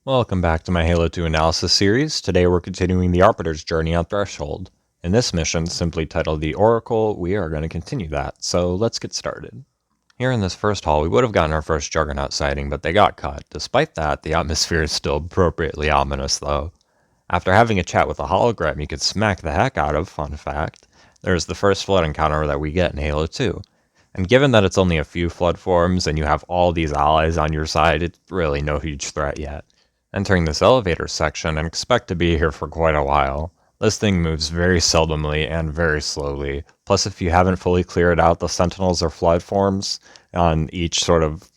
Welcome back to my Halo 2 analysis series. Today we're continuing the Arbiter's journey on Threshold. In this mission, simply titled The Oracle, we are going to continue that, so let's get started. Here in this first hall, we would have gotten our first Juggernaut sighting, but they got cut. Despite that, the atmosphere is still appropriately ominous, though. After having a chat with a hologram you could smack the heck out of, fun fact, there's the first flood encounter that we get in Halo 2. And given that it's only a few flood forms and you have all these allies on your side, it's really no huge threat yet. Entering this elevator section and expect to be here for quite a while. This thing moves very seldomly and very slowly. Plus, if you haven't fully cleared out the sentinels or flood forms on each sort of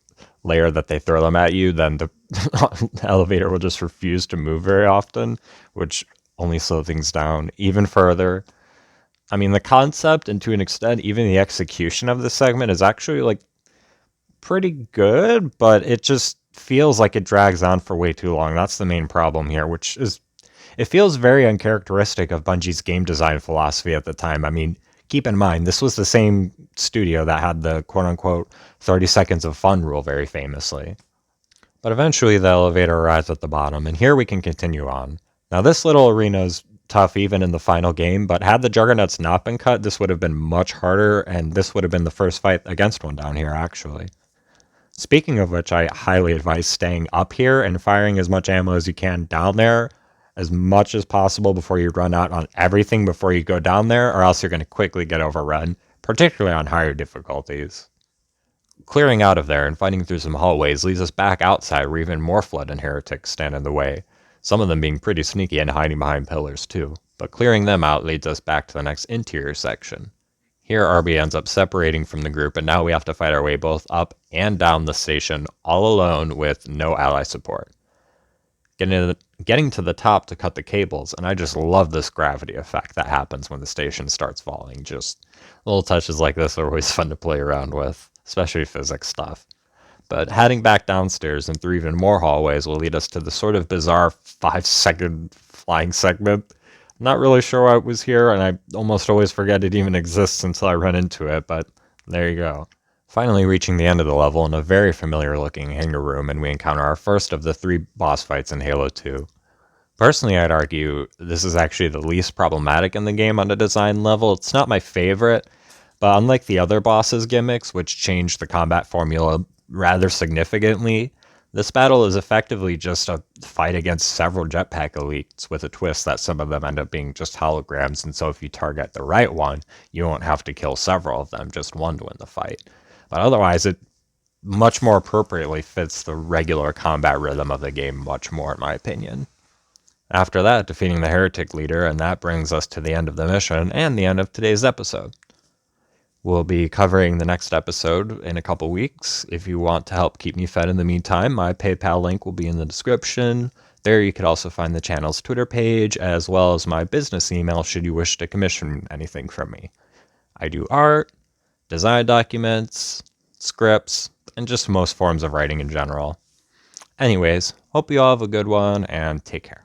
layer that they throw them at you, then the elevator will just refuse to move very often, which only slow things down even further. I mean, the concept and to an extent, even the execution of this segment is actually like pretty good, but it just feels like it drags on for way too long. That's the main problem here, which is it feels very uncharacteristic of Bungie's game design philosophy at the time. I mean, keep in mind, this was the same studio that had the quote-unquote 30 seconds of fun rule very famously. But eventually the elevator arrives at the bottom, and here we can continue on. Now this little arena is tough even in the final game, but had the Juggernauts not been cut, this would have been much harder, and this would have been the first fight against one down here, actually. Speaking of which, I highly advise staying up here and firing as much ammo as you can down there, as much as possible before you run out on everything before you go down there, or else you're going to quickly get overrun, particularly on higher difficulties. Clearing out of there and fighting through some hallways leads us back outside where even more flood and heretics stand in the way, some of them being pretty sneaky and hiding behind pillars too, but clearing them out leads us back to the next interior section. Here RB ends up separating from the group, and now we have to fight our way both up and down the station all alone with no ally support. Getting to the top to cut the cables, and I just love this gravity effect that happens when the station starts falling. Just little touches like this are always fun to play around with, especially physics stuff. But heading back downstairs and through even more hallways will lead us to the sort of bizarre 5-second flying segment. Not really sure why it was here, and I almost always forget it even exists until I run into it, but there you go. Finally reaching the end of the level in a very familiar looking hangar room, and we encounter our first of the 3 boss fights in Halo 2. Personally, I'd argue this is actually the least problematic in the game on a design level. It's not my favorite, but unlike the other bosses' gimmicks, which changed the combat formula rather significantly, this battle is effectively just a fight against several jetpack elites with a twist that some of them end up being just holograms, and so if you target the right one, you won't have to kill several of them, just one to win the fight. But otherwise, it much more appropriately fits the regular combat rhythm of the game much more, in my opinion. After that, defeating the heretic leader, and that brings us to the end of the mission and the end of today's episode. We'll be covering the next episode in a couple weeks. If you want to help keep me fed in the meantime, my PayPal link will be in the description. There you could also find the channel's Twitter page, as well as my business email should you wish to commission anything from me. I do art, design documents, scripts, and just most forms of writing in general. Anyways, hope you all have a good one, and take care.